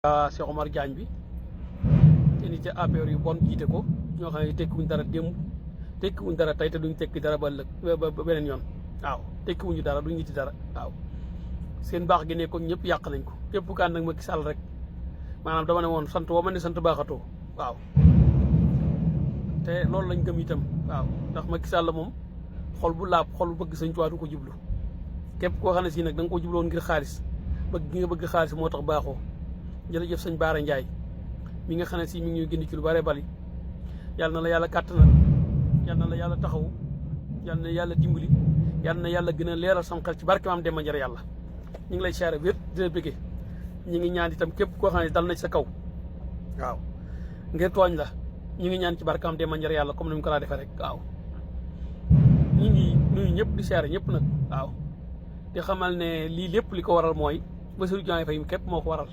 Cheikh Omar Diagne bi te ni ca APR yu bon jiite ko ñoo xam ne tekkiwuñ dara démb tekkiwuñ dara tey te duñ tekki dara ba ëllëg ba beneen yoon waaw tekkiwuñu dara duñ niti dara waaw seen baax gi nekkoon ñëpp yàq nañ ko képp ku ànd ak Macky Sall rek maanaam dama ne woon sant woo ma ne sant baaxatoo waaw te loolu lañ gëm itam waaw ndax Macky Sall moom xol bu laab xol bu bëgg Sëñ Tuubaa du ko jublu képp koo xam ne si nag da nga ko jubloon ngir xaalis bëgg gi nga bëgg xaalis moo tax baaxoo jërëjëf sëñ Baara Ndiaye mi nga xam ne si mi ngi ñuy gindi ci lu bare bari yàlla na la yàlla kàttanal yàlla na la yàlla taxawu yàlla na yàlla dimbali yàlla na yàlla gën a leeral sam xel ci barke maam Demba Njare yàlla ñu ngi lay siyaare wér dina bëggee ñu ngi ñaan itam képp koo xam ne dal na ci sa kaw waaw ngir tooñ la ñu ngi ñaan ci barke maam Demba Njare yàlla comme ni mu ko laa defee rek waaw ñu ngi nuyu ñëpp di siyaare ñëpp nag waaw di xamal ne lii lépp li ko waral mooy Bassirou Diomaye Faye képp moo ko waral